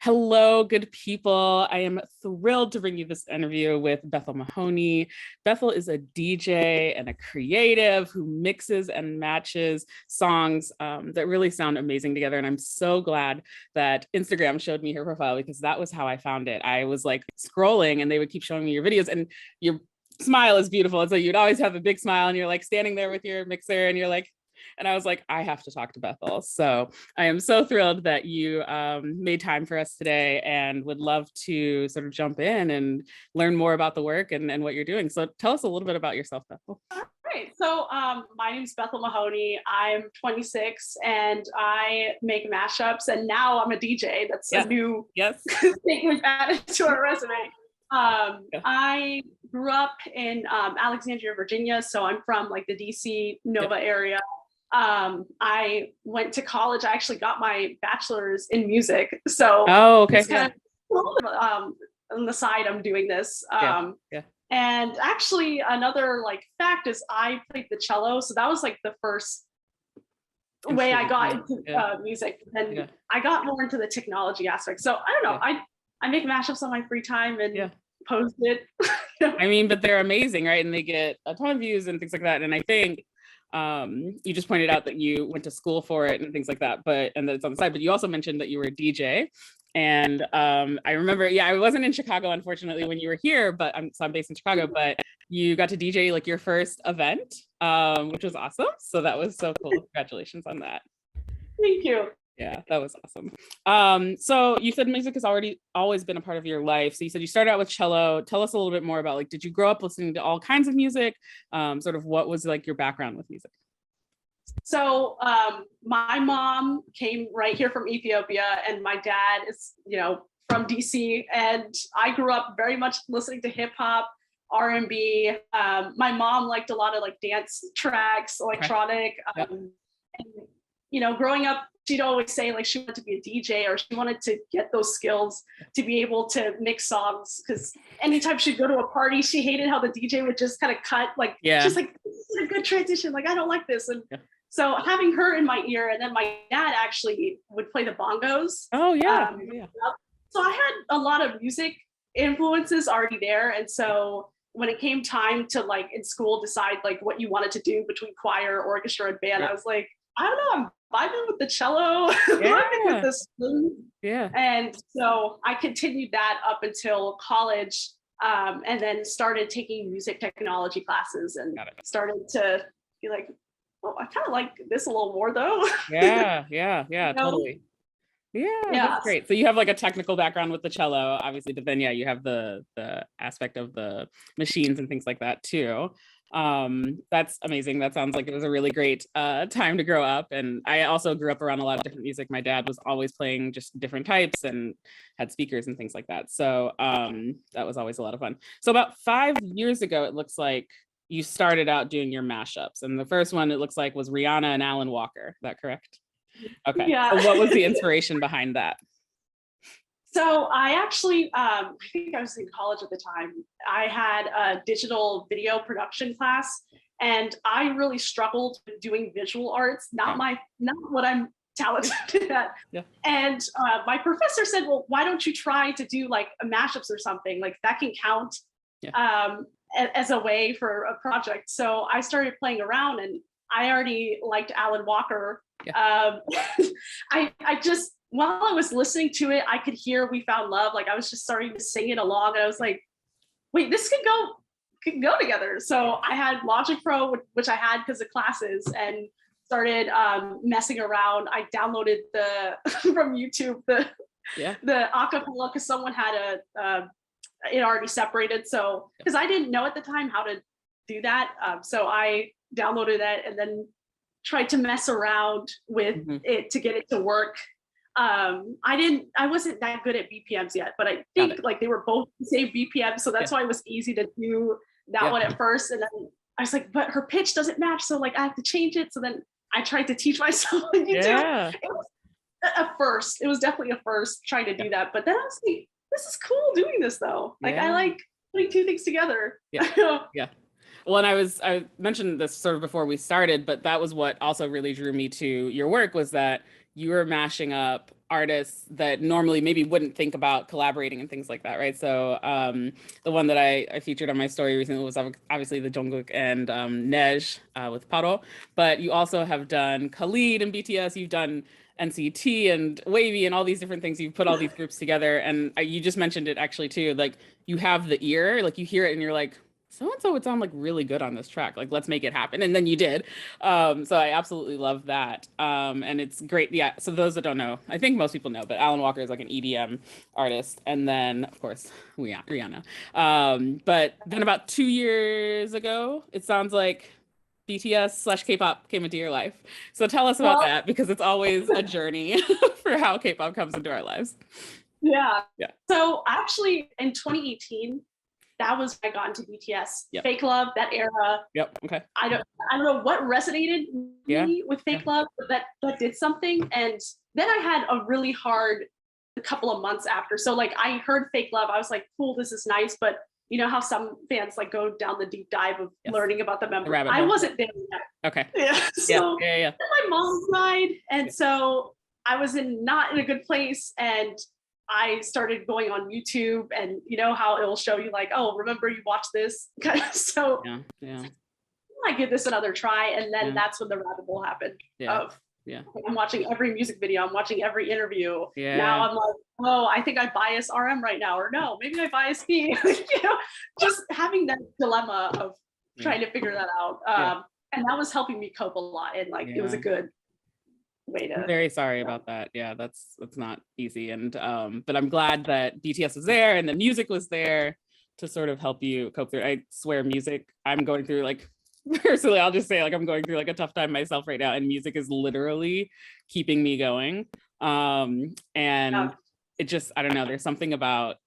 Hello, good people. I am thrilled to bring you this interview with Bethel Mahoney. Bethel is a DJ and a creative who mixes and matches songs that really sound amazing together. And I'm so glad that Instagram showed me her profile because that was how I found it. I was like scrolling and they would keep showing me your videos, and your smile is beautiful. It's like you'd always have a big smile and you're like standing there with your mixer and you're like, and I was like, I have to talk to Bethel. So I am so thrilled that you made time for us today and would love to sort of jump in and learn more about the work and what you're doing. So tell us a little bit about yourself, Bethel. All right. So my name is Bethel Mahoney. I'm 26 and I make mashups. And now I'm a DJ. That's a new thing we've added to our resume. I grew up in Alexandria, Virginia. So I'm from like the DC Nova area. I went to college. I actually got my bachelor's in music. So it's kind of cool. On the side, I'm doing this. And actually another like fact is I played the cello. So that was like the first way I got into music. And I got more into the technology aspect. So I don't know. I make mashups on my free time and post it. I mean, but they're amazing, right? And they get a ton of views and things like that. And I think you just pointed out that you went to school for it and things like that, and that it's on the side, but you also mentioned that you were a DJ. And I remember, I wasn't in Chicago, unfortunately, when you were here, but I'm based in Chicago, but you got to DJ like your first event, which was awesome. So that was so cool. Congratulations on that. Thank you. Yeah, that was awesome. So you said music has always been a part of your life. So you said you started out with cello. Tell us a little bit more about, like, did you grow up listening to all kinds of music? Sort of what was like your background with music? So my mom came right here from Ethiopia and my dad is, from DC, and I grew up very much listening to hip hop, R&B. My mom liked a lot of like dance tracks, electronic, and, growing up, she'd always say like she wanted to be a DJ or she wanted to get those skills to be able to mix songs. Because anytime she'd go to a party, she hated how the DJ would just kind of cut, just like, this is a good transition. Like, I don't like this. And so having her in my ear, and then my dad actually would play the bongos. Oh, yeah. So I had a lot of music influences already there. And so when it came time to like in school decide like what you wanted to do between choir, orchestra, and band, I was like, I don't know, I'm vibing with the cello, vibing with the spoon. And so I continued that up until college, and then started taking music technology classes and started to be like, oh, I kind of like this a little more though. Totally. That's great. So you have like a technical background with the cello, obviously, but then you have the aspect of the machines and things like that too. That's amazing. That sounds like it was a really great time to grow up. And I also grew up around a lot of different music. My dad was always playing just different types and had speakers and things like that. So that was always a lot of fun. So about 5 years ago, it looks like you started out doing your mashups. And the first one, it looks like, was Rihanna and Alan Walker. Is that correct? Okay. So what was the inspiration behind that? So I actually, I think I was in college at the time. I had a digital video production class, and I really struggled with doing visual arts, not what I'm talented at. And my professor said, well, why don't you try to do like a mashups or something? Like that can count as a way for a project. So I started playing around, and I already liked Alan Walker. I just, while I was listening to it, I could hear We Found Love. Like I was just starting to sing it along, and I was like, wait, this could go together. So I had Logic Pro, which I had because of classes, and started messing around. I downloaded from YouTube the acapella because someone had it already separated. So because I didn't know at the time how to do that, so I downloaded that and then tried to mess around with it to get it to work. I wasn't that good at BPMs yet, but I think like they were both the same BPM. So that's why it was easy to do that one at first. And then I was like, but her pitch doesn't match. So like I have to change it. So then I tried to teach myself on YouTube. It was a first. It was definitely a first trying to do that. But then I was like, this is cool doing this though. Like I like putting two things together. Well, and I mentioned this sort of before we started, but that was what also really drew me to your work, was that you were mashing up artists that normally maybe wouldn't think about collaborating and things like that, right? So the one that I featured on my story recently was obviously the Jungkook and Nej with Paro, but you also have done Khalid and BTS, you've done NCT and Wavy and all these different things. You've put all these groups together, and you just mentioned it actually too. Like you have the ear, like you hear it and you're like, so and so would sound like really good on this track. Like let's make it happen, and then you did. So I absolutely love that, and it's great. Yeah. So those that don't know, I think most people know, but Alan Walker is like an EDM artist, and then of course Rihanna. But then about 2 years ago, it sounds like BTS slash K-pop came into your life. So tell us about that, because it's always a journey for how K-pop comes into our lives. Yeah. Yeah. So actually in 2018, that was when I got into BTS. Yep. Fake Love, that era. Yep. Okay. I don't know what resonated me with Fake Love, but that did something. And then I had a really hard couple of months after. So like I heard Fake Love, I was like, cool, this is nice, but you know how some fans like go down the deep dive of learning about the members. I wasn't there yet. Okay. Yeah. So my mom died, and so I was not in a good place, and I started going on YouTube, and you know how it will show you like, oh, remember you watched this. So I give this another try, and then that's when the rabbit hole happened. I'm watching every music video, I'm watching every interview. Now I'm like, oh, I think I bias RM right now, or no, maybe I bias B. You know, just having that dilemma of trying to figure that out. And that was helping me cope a lot, and like it was a good way to. I'm very sorry about that. Yeah, that's not easy. And but I'm glad that BTS was there and the music was there to sort of help you cope through. I swear, music, I'm going through like, personally, I'll just say like I'm going through like a tough time myself right now, and music is literally keeping me going. And it just, I don't know, there's something about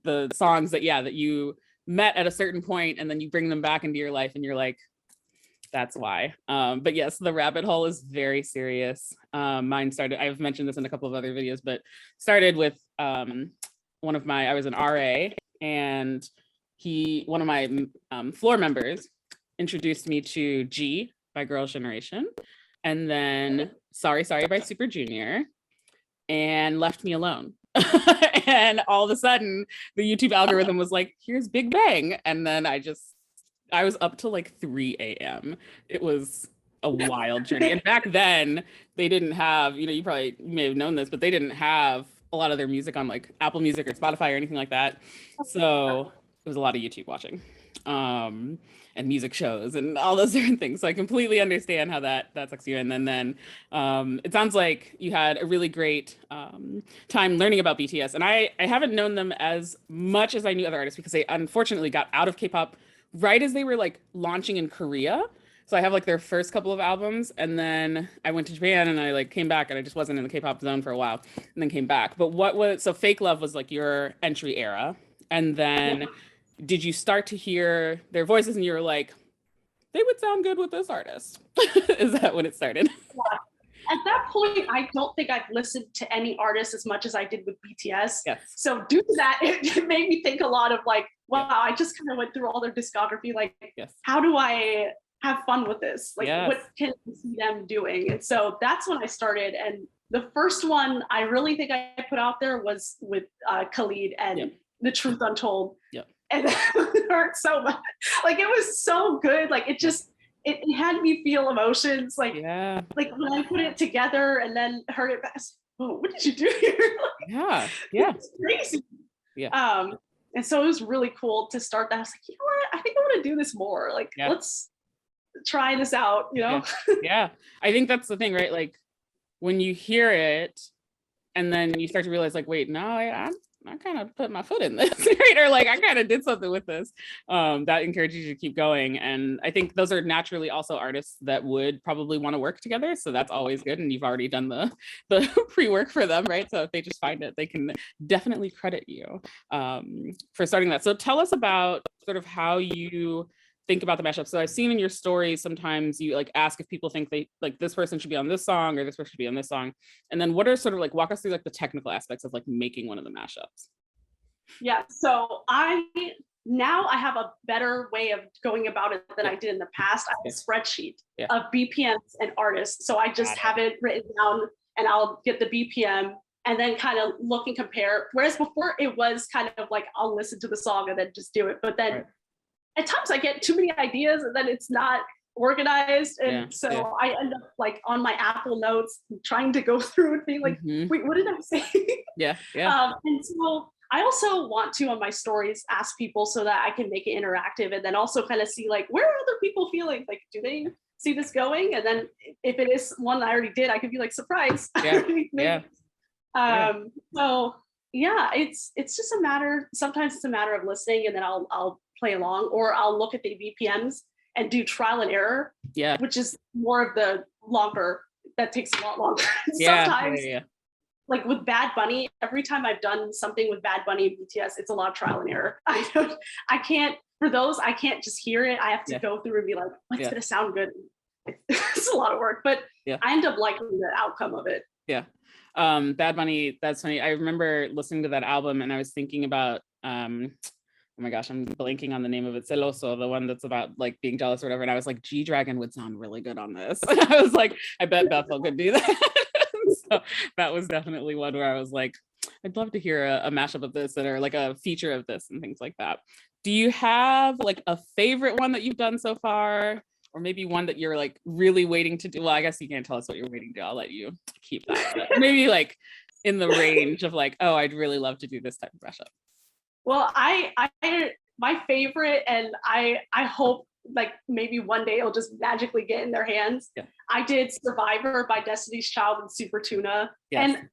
the songs that you met at a certain point and then you bring them back into your life and you're like, that's why. But yes, the rabbit hole is very serious. Mine started, I've mentioned this in a couple of other videos, but started with I was an RA, and one of my floor members introduced me to G by Girls' Generation, and then Sorry Sorry by Super Junior, and left me alone. And all of a sudden the YouTube algorithm was like, here's Big Bang. And then I was up till like 3 a.m. It was a wild journey. And back then they didn't have, you may have known this, but they didn't have a lot of their music on like Apple Music or Spotify or anything like that. So it was a lot of YouTube watching. And music shows and all those different things. So I completely understand how that sucks you in. And then it sounds like you had a really great time learning about BTS. And I haven't known them as much as I knew other artists, because they unfortunately got out of K-pop right as they were like launching in Korea. So I have like their first couple of albums, and then I went to Japan and I like came back, and I just wasn't in the K-pop zone for a while, and then came back. But so Fake Love was like your entry era. And then did you start to hear their voices and you were like, they would sound good with this artist? Is that when it started? At that point, I don't think I've listened to any artist as much as I did with BTS. Yes. So due to that, it made me think a lot of like, wow, I just kind of went through all their discography. Like, how do I have fun with this? Like, what can I see them doing? And so that's when I started. And the first one I really think I put out there was with Khalid and The Truth Untold. And it hurt so much. Like, it was so good. Like, it had me feel emotions. Like when I put it together and then heard it back, oh, what did you do here? It's crazy. And so it was really cool to start that. I was like, you know what? I think I want to do this more. Like, let's try this out, you know? I think that's the thing, right? Like, when you hear it and then you start to realize like, wait, no, I kind of put my foot in this, right? Or like, I kind of did something with this. That encourages you to keep going. And I think those are naturally also artists that would probably want to work together. So that's always good. And you've already done the pre-work for them, right? So if they just find it, they can definitely credit you for starting that. So tell us about sort of how you think about the mashup. So I've seen in your stories, sometimes you like ask if people think they like this person should be on this song or this person should be on this song. And then what are sort of like, walk us through like the technical aspects of like making one of the mashups. Yeah, so now I have a better way of going about it than I did in the past. I have a spreadsheet of BPMs and artists. So I just have it written down, and I'll get the BPM and then kind of look and compare. Whereas before it was kind of like, I'll listen to the song and then just do it. But then at times I get too many ideas and then it's not organized. And so I end up like on my Apple Notes trying to go through and being like, wait, what did I say? And so I also want to, on my stories, ask people so that I can make it interactive, and then also kind of see like, where are other people feeling? Like, do they see this going? And then if it is one I already did, I could be like, surprise. So yeah, it's just a matter, sometimes it's a matter of listening, and then I'll play along, or I'll look at the BPMs and do trial and error, which is more of the longer, that takes a lot longer. Sometimes like with Bad Bunny, every time I've done something with Bad Bunny and BTS, it's a lot of trial and error. I can't just hear it. I have to go through and be like, what's gonna sound good? It's a lot of work, but I end up liking the outcome of it. Bad Bunny, that's funny. I remember listening to that album and I was thinking about oh my gosh, I'm blanking on the name of it. Celoso, the one that's about like being jealous or whatever. And I was like, G-Dragon would sound really good on this. And I was like, I bet Bethel could do that. So that was definitely one where I was like, I'd love to hear a mashup of this, or like a feature of this and things like that. Do you have like a favorite one that you've done so far? Or maybe one that you're like really waiting to do? Well, I guess you can't tell us what you're waiting to. I'll let you keep that. But maybe like in the range of like, oh, I'd really love to do this type of mashup. Well, I my favorite, and I hope like maybe one day it'll just magically get in their hands. I did Survivor by Destiny's Child and Super Tuna. And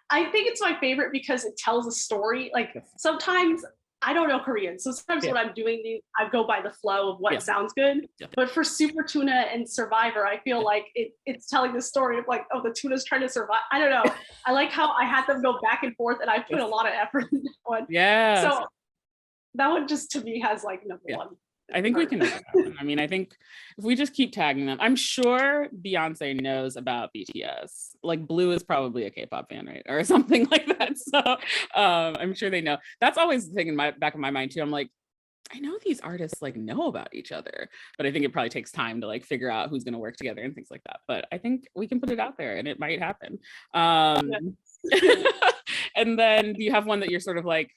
I think it's my favorite because it tells a story. Like sometimes I don't know Korean, so sometimes when I'm doing I go by the flow of what sounds good. But for Super Tuna and Survivor, I feel like it's telling the story of like, oh, the tuna's trying to survive. I don't know. I like how I had them go back and forth, and I put a lot of effort in that one. So that one just to me has like number one. I think we can make it happen. I mean, I think if we just keep tagging them, I'm sure Beyonce knows about BTS. Like Blue is probably a K-pop fan, right? Or something like that. So I'm sure they know. That's always the thing in my back of my mind too. I'm like, I know these artists like know about each other, but I think it probably takes time to like figure out who's going to work together and things like that. But I think we can put it out there and it might happen. And then do you have one that you're sort of like,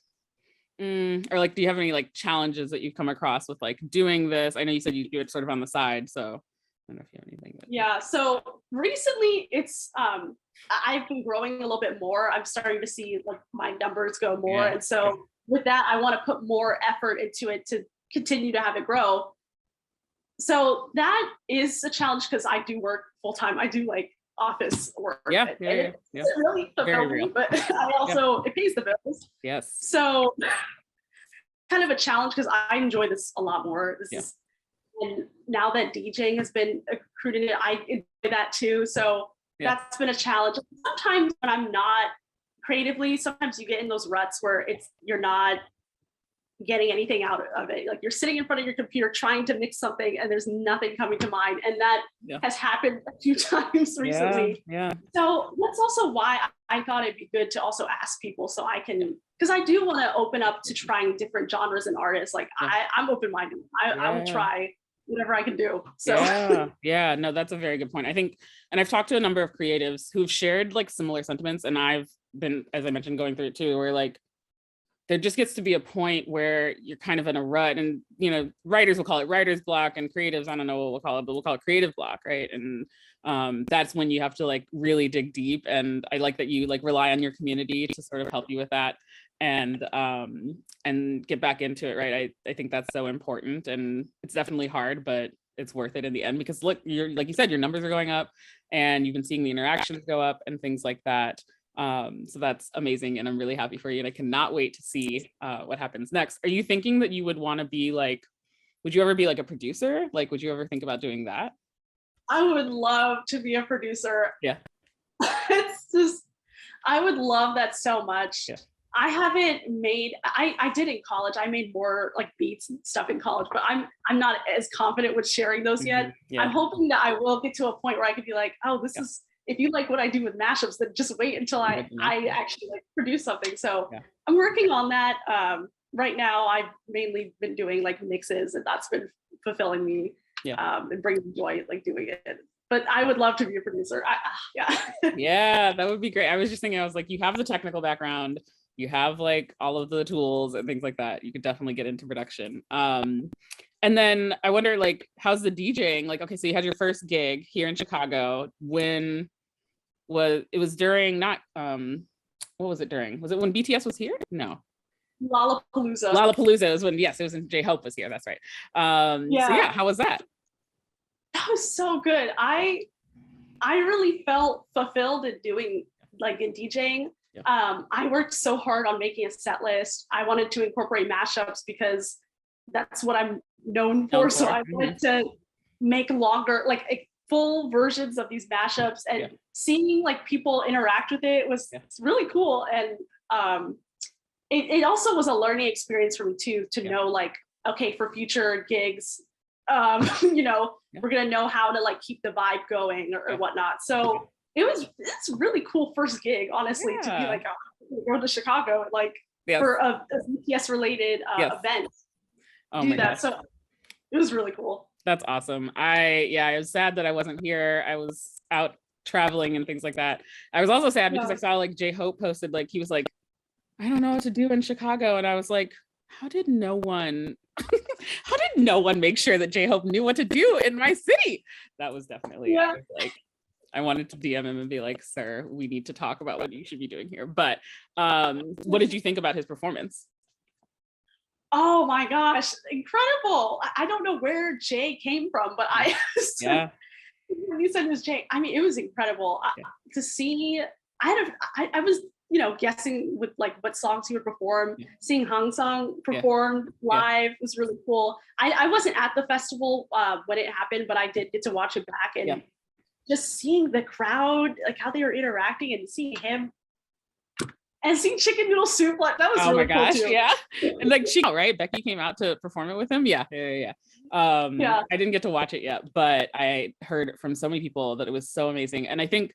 or like, do you have any like challenges that you've come across with like doing this? I know you said you do it sort of on the side, so I don't know if you have anything. So recently it's I've been growing a little bit more. I'm starting to see like my numbers go more, and so with that I want to put more effort into it to continue to have it grow. So that is a challenge because I do work full time. I do like office work. It's really fulfilling, but I also it pays the bills. So kind of a challenge because I enjoy this a lot more. And now that DJing has been accrued in it, I enjoy that too. So that's been a challenge. Sometimes when I'm not creatively, sometimes you get in those ruts where you're not getting anything out of it. Like you're sitting in front of your computer trying to mix something and there's nothing coming to mind. And that has happened a few times recently. So that's also why I thought it'd be good to also ask people so I can, because I do want to open up to trying different genres and artists. Like I'm open-minded. I will try whatever I can do. So no, that's a very good point. I think, and I've talked to a number of creatives who've shared like similar sentiments, and I've been, as I mentioned, going through it too, where like there just gets to be a point where you're kind of in a rut, and you know, writers will call it writer's block, and creatives, I don't know what we'll call it, but we'll call it creative block, right? And that's when you have to like really dig deep. And I like that you like rely on your community to sort of help you with that and get back into it, right? I think that's so important, and it's definitely hard, but it's worth it in the end, because look, you're like you said, your numbers are going up and you've been seeing the interactions go up and things like that. So that's amazing, and I'm really happy for you, and I cannot wait to see what happens next. Are you thinking that you would want to be like, would you ever be like a producer? Like, would you ever think about doing that? I would love to be a producer. It's just, I would love that so much. I haven't made, I did in college. I made more like beats and stuff in college, but I'm not as confident with sharing those yet. I'm hoping that I will get to a point where I could be like, oh, this is, if you like what I do with mashups, then just wait until I actually like produce something. So I'm working on that. Right now, I've mainly been doing like mixes, and that's been fulfilling me and bringing joy, like doing it. but I would love to be a producer. Yeah. Yeah, that would be great. I was just thinking, I was like, you have the technical background, you have like all of the tools and things like that. You could definitely get into production. And then I wonder, like, how's the DJing? Like, okay, so you had your first gig here in Chicago. When was it? Was during not what was it during? Was it when BTS was here? No. Lollapalooza. Lollapalooza was when, yes, it was when J-Hope was here. That's right. Yeah. So yeah, how was that? That was so good. I really felt fulfilled in doing, like, in DJing. Yeah. I worked so hard on making a set list. I wanted to incorporate mashups because that's what I'm known for. So I wanted to make longer, like full versions of these mashups, and seeing like people interact with it was really cool. And it also was a learning experience for me too, to know, like, okay, for future gigs, we're gonna know how to like keep the vibe going or whatnot. So it's a really cool first gig, honestly, to be like, go to Chicago, like for a BTS related event. Do that. So it was really cool. That's awesome. I was sad that I wasn't here. I was out traveling and things like that. I was also sad because I saw like J-Hope posted, like, he was like, I don't know what to do in Chicago. And I was like, how did no one make sure that J-Hope knew what to do in my city? That was definitely like, I wanted to DM him and be like, sir, we need to talk about what you should be doing here. But what did you think about his performance? Oh my gosh, incredible. I don't know where Jay came from, but when you said it was Jay, I mean, it was incredible to see. I was, guessing with like what songs he would perform. Seeing Hang Sung perform live was really cool. I wasn't at the festival when it happened, but I did get to watch it back, and just seeing the crowd, like how they were interacting, and seeing him and seeing Chicken Noodle Soup, like that was really cool too. Yeah. And like right, Becky came out to perform it with him. I didn't get to watch it yet, but I heard from so many people that it was so amazing. And I think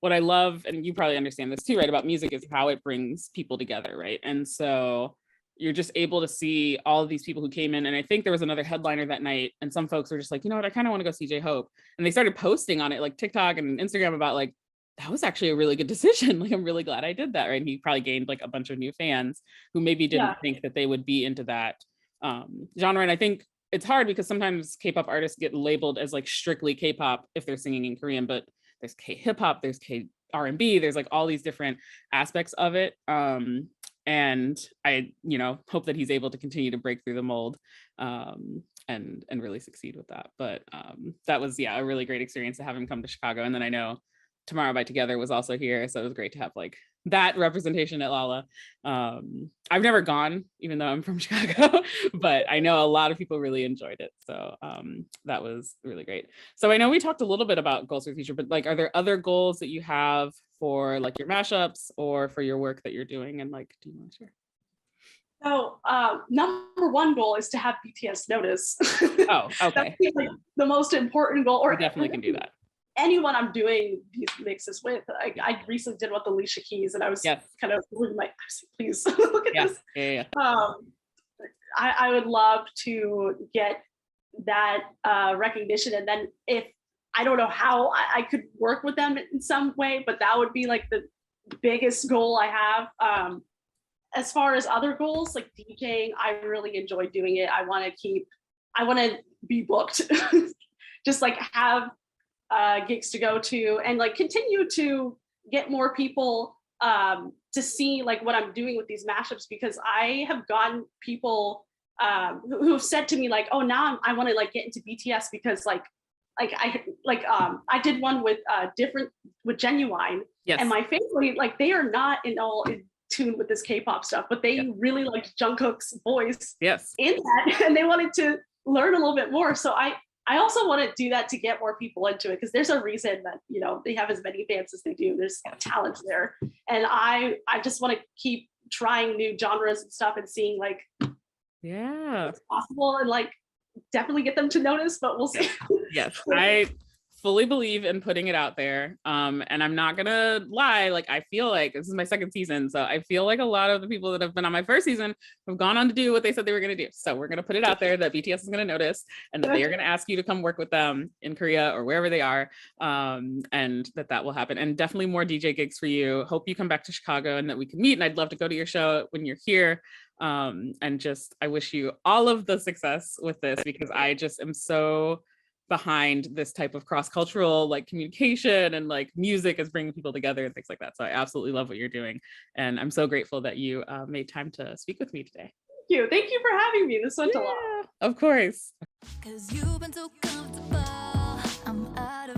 what I love, and you probably understand this too, right, about music, is how it brings people together, right? And so you're just able to see all of these people who came in. And I think there was another headliner that night, and some folks were just like, you know what, I kind of want to go see J-Hope. And they started posting on it, like TikTok and Instagram, about like, that was actually a really good decision. Like, I'm really glad I did that, right? And he probably gained like a bunch of new fans who maybe didn't think that they would be into that genre. And I think it's hard because sometimes K-pop artists get labeled as like strictly K-pop if they're singing in Korean, but there's K-hip hop, there's K-R&B, there's like all these different aspects of it. And I, hope that he's able to continue to break through the mold and really succeed with that. But that was, a really great experience to have him come to Chicago. And then I know Tomorrow by Together was also here, so it was great to have like that representation at Lolla. I've never gone, even though I'm from Chicago, but I know a lot of people really enjoyed it. So that was really great. So I know we talked a little bit about goals for the future, but like, are there other goals that you have for like your mashups or for your work that you're doing? And like, do you want to share? So number one goal is to have BTS notice. Oh, okay. That's like the most important goal. Or we definitely can do that. Anyone I'm doing these mixes with. I recently did one with Alicia Keys, and I was kind of please look at this. I would love to get that recognition, and then if I don't know how I could work with them in some way, but that would be like the biggest goal I have. As far as other goals, like DJing, I really enjoy doing it. I want to be booked, just like have gigs to go to, and like continue to get more people to see like what I'm doing with these mashups, because I have gotten people who have said to me like, oh, now I want to like get into BTS because I did one with Genuine, and my family, like, they are not in tune with this K-pop stuff, but they really liked Jungkook's voice in that, and they wanted to learn a little bit more. So I also want to do that to get more people into it, because there's a reason that they have as many fans as they do. There's talent there, and I just want to keep trying new genres and stuff and seeing like what's possible, and like definitely get them to notice. But we'll see. Yes, I fully believe in putting it out there. And I'm not gonna lie, like I feel like this is my second season. So I feel like a lot of the people that have been on my first season have gone on to do what they said they were gonna do. So we're gonna put it out there that BTS is gonna notice and that they are gonna ask you to come work with them in Korea or wherever they are. And that will happen. And definitely more DJ gigs for you. Hope you come back to Chicago and that we can meet. And I'd love to go to your show when you're here. And just I wish you all of the success with this, because I just am so behind this type of cross-cultural like communication, and like music is bringing people together and things like that. So I absolutely love what you're doing, and I'm so grateful that you made time to speak with me today. Thank you for having me. This went a lot. Of course. 'Cause you've been so comfortable. I'm out of